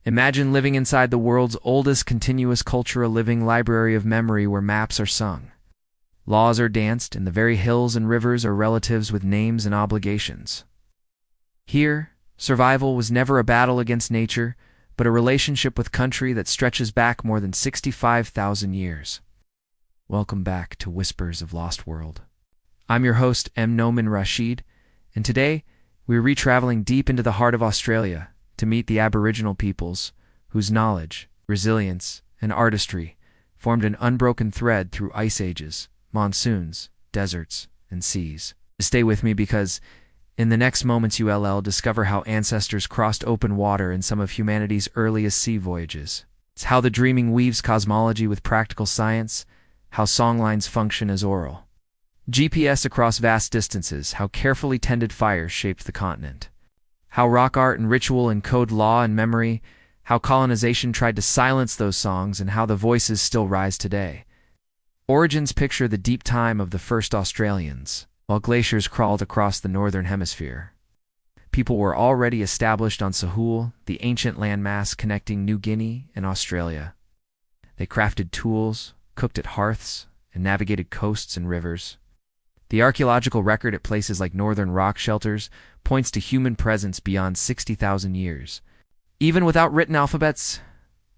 Imagine living inside the world's oldest continuous culture, a living library of memory where maps are sung, laws are danced, and the very hills and rivers are relatives with names and obligations. Here, survival was never a battle against nature, but a relationship with country that stretches back more than 65,000 years. Welcome back to Whispers of Lost World. I'm your host, M. Noman Rashid, and today we're re-traveling deep into the heart of Australia to meet the Aboriginal peoples whose knowledge, resilience, and artistry formed an unbroken thread through ice ages, monsoons, deserts, and seas. Stay with me because in the next moments you'll discover how ancestors crossed open water in some of humanity's earliest sea voyages. It's how the dreaming weaves cosmology with practical science, how songlines function as oral GPS across vast distances, how carefully tended fires shaped the continent, how rock art and ritual encode law and memory, how colonization tried to silence those songs, and how the voices still rise today. Origins picture the deep time of the first Australians, while glaciers crawled across the northern hemisphere. People were already established on Sahul, the ancient landmass connecting New Guinea and Australia. They crafted tools, cooked at hearths, and navigated coasts and rivers. The archaeological record at places like northern rock shelters points to human presence beyond 60,000 years. Even without written alphabets,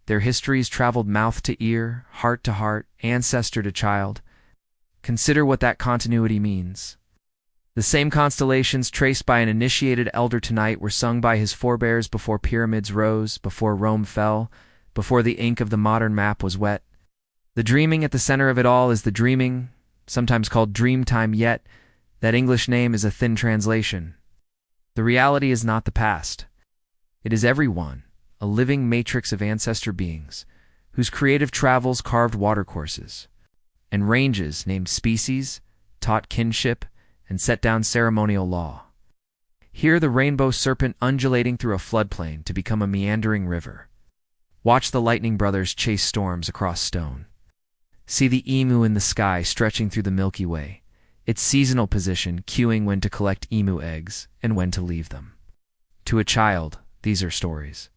their histories traveled mouth to ear, heart to heart, ancestor to child. Consider what that continuity means. The same constellations traced by an initiated elder tonight were sung by his forebears before pyramids rose, before Rome fell, before the ink of the modern map was wet. The dreaming at the center of it all is the dreaming, sometimes called Dreamtime, yet that English name is a thin translation. The reality is not the past. It is everyone, a living matrix of ancestor beings, whose creative travels carved watercourses, and ranges named species, taught kinship, and set down ceremonial law. Hear the rainbow serpent undulating through a floodplain to become a meandering river. Watch the lightning brothers chase storms across stone. See the emu in the sky stretching through the Milky Way, its seasonal position cueing when to collect emu eggs and when to leave them. To a child, these are stories.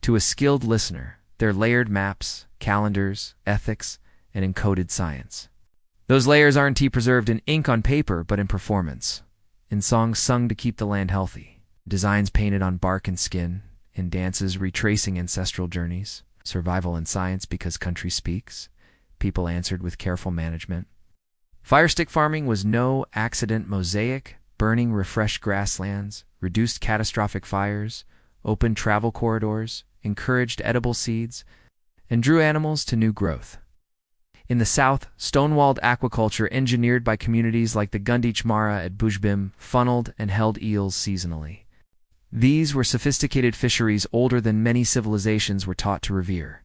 To a skilled listener, they're layered maps, calendars, ethics, and encoded science. Those layers aren't preserved in ink on paper, but in performance, in songs sung to keep the land healthy, designs painted on bark and skin, in dances retracing ancestral journeys, survival in science because country speaks, people answered with careful management. Firestick farming was no accident. Mosaic, burning refreshed grasslands, reduced catastrophic fires, opened travel corridors, encouraged edible seeds, and drew animals to new growth. In the south, stonewalled aquaculture engineered by communities like the Gunditj Mara at Bujbim funneled and held eels seasonally. These were sophisticated fisheries older than many civilizations were taught to revere.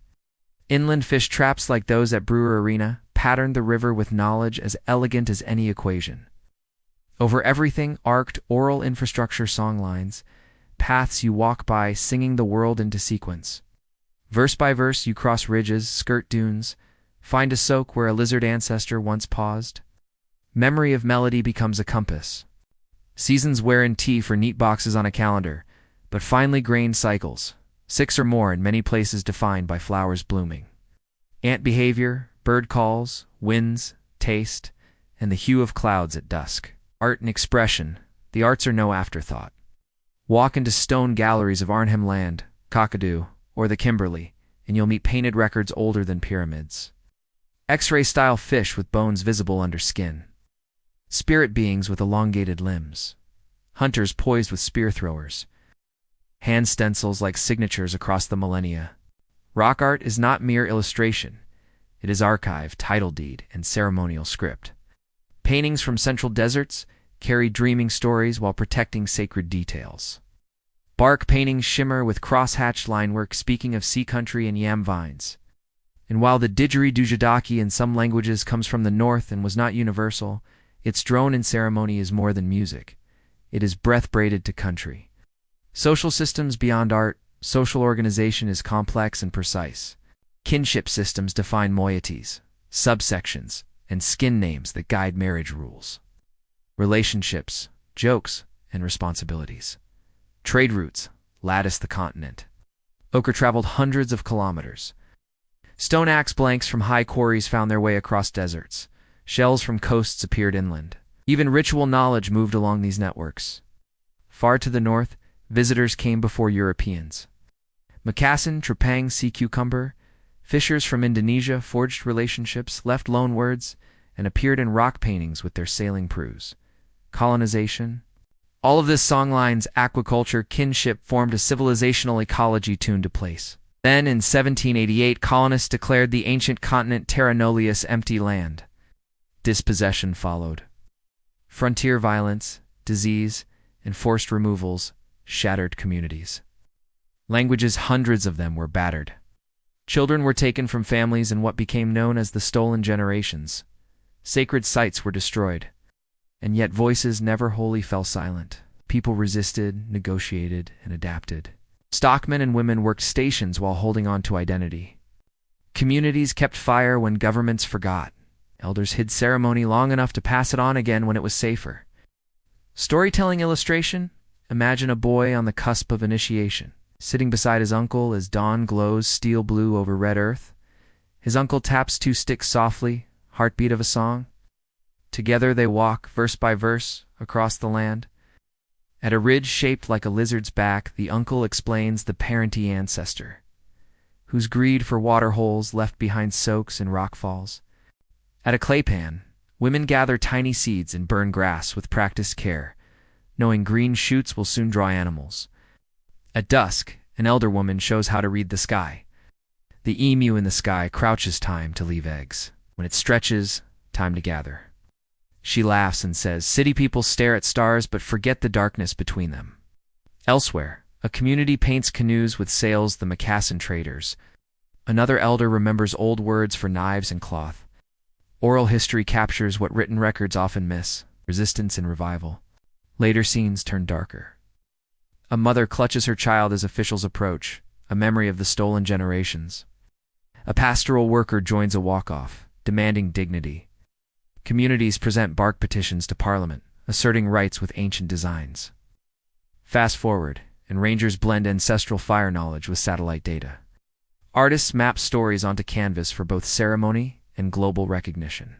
Inland fish traps like those at Brewer Arena patterned the river with knowledge as elegant as any equation. Over everything arced oral infrastructure songlines, paths you walk by singing the world into sequence. Verse by verse you cross ridges, skirt dunes, find a soak where a lizard ancestor once paused. Memory of melody becomes a compass. Seasons wear in tea for neat boxes on a calendar, but finely grained cycles, 6 or more in many places defined by flowers blooming. Ant behavior, bird calls, winds, taste, and the hue of clouds at dusk. Art and expression, the arts are no afterthought. Walk into stone galleries of Arnhem Land, Kakadu, or the Kimberley, and you'll meet painted records older than pyramids. X-ray style fish with bones visible under skin. Spirit beings with elongated limbs. Hunters poised with spear throwers. Hand stencils like signatures across the millennia. Rock art is not mere illustration. It is archive, title deed, and ceremonial script. Paintings from central deserts carry dreaming stories while protecting sacred details. Bark paintings shimmer with cross-hatched linework speaking of sea country and yam vines. And while the didgeridoo in some languages comes from the north and was not universal, its drone in ceremony is more than music. It is breath braided to country. Social systems beyond art, social organization is complex and precise. Kinship systems define moieties, subsections, and skin names that guide marriage rules. Relationships, jokes, and responsibilities. Trade routes lattice the continent. Ochre traveled hundreds of kilometers. Stone axe blanks from high quarries found their way across deserts. Shells from coasts appeared inland. Even ritual knowledge moved along these networks. Far to the north, visitors came before Europeans. Moccasin, Trepang, sea cucumber, fishers from Indonesia forged relationships, left loan words, and appeared in rock paintings with their sailing crews. Colonization. All of this songlines, aquaculture, kinship formed a civilizational ecology tuned to place. Then, in 1788, colonists declared the ancient continent terra nullius, empty land. Dispossession followed. Frontier violence, disease, and forced removals shattered communities. Languages, hundreds of them, were battered. Children were taken from families in what became known as the stolen generations. Sacred sites were destroyed. And yet voices never wholly fell silent. People resisted, negotiated, and adapted. Stockmen and women worked stations while holding on to identity. Communities kept fire when governments forgot. Elders hid ceremony long enough to pass it on again when it was safer. Storytelling illustration? Imagine a boy on the cusp of initiation, sitting beside his uncle as dawn glows steel blue over red earth. His uncle taps two sticks softly, heartbeat of a song. Together they walk, verse by verse, across the land. At a ridge shaped like a lizard's back, the uncle explains the parenty ancestor, whose greed for water holes left behind soaks and rockfalls. At a claypan, women gather tiny seeds and burn grass with practiced care, knowing green shoots will soon draw animals. At dusk, an elder woman shows how to read the sky. The emu in the sky crouches time to leave eggs. When it stretches, time to gather. She laughs and says, "City people stare at stars but forget the darkness between them." Elsewhere, a community paints canoes with sails, the Moccasin traders. Another elder remembers old words for knives and cloth. Oral history captures what written records often miss: resistance and revival. Later scenes turn darker. A mother clutches her child as officials approach, a memory of the stolen generations. A pastoral worker joins a walk-off, demanding dignity. Communities present bark petitions to Parliament, asserting rights with ancient designs. Fast forward, and rangers blend ancestral fire knowledge with satellite data. Artists map stories onto canvas for both ceremony and global recognition.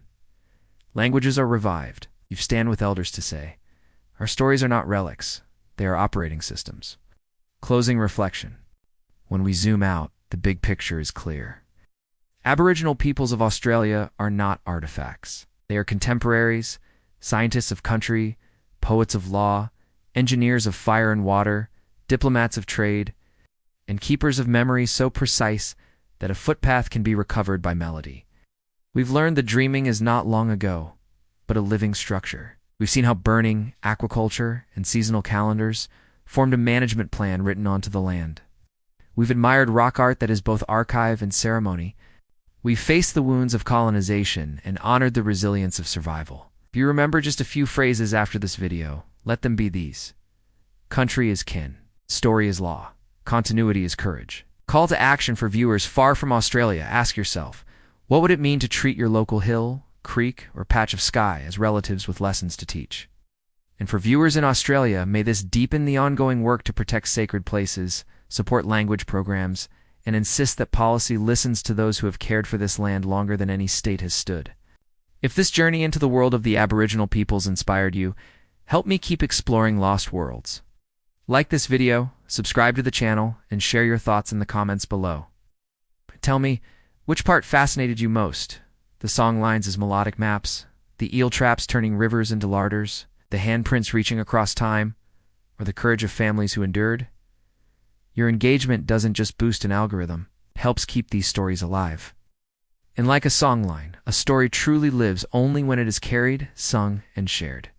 Languages are revived. You stand with elders to say, "Our stories are not relics, they are operating systems." Closing reflection. When we zoom out, the big picture is clear. Aboriginal peoples of Australia are not artifacts. They are contemporaries, scientists of country, poets of law, engineers of fire and water, diplomats of trade, and keepers of memory so precise that a footpath can be recovered by melody. We've learned that dreaming is not long ago, but a living structure. We've seen how burning, aquaculture, and seasonal calendars formed a management plan written onto the land. We've admired rock art that is both archive and ceremony. We've faced the wounds of colonization and honored the resilience of survival. If you remember just a few phrases after this video, let them be these. Country is kin. Story is law. Continuity is courage. Call to action for viewers far from Australia. Ask yourself, what would it mean to treat your local hill, creek, or patch of sky as relatives with lessons to teach? And for viewers in Australia, may this deepen the ongoing work to protect sacred places, support language programs, and insist that policy listens to those who have cared for this land longer than any state has stood. If this journey into the world of the Aboriginal peoples inspired you, help me keep exploring lost worlds. Like this video, subscribe to the channel, and share your thoughts in the comments below. Tell me, which part fascinated you most? The song lines as melodic maps, the eel traps turning rivers into larders, the handprints reaching across time, or the courage of families who endured? Your engagement doesn't just boost an algorithm, it helps keep these stories alive. And like a songline, a story truly lives only when it is carried, sung, and shared.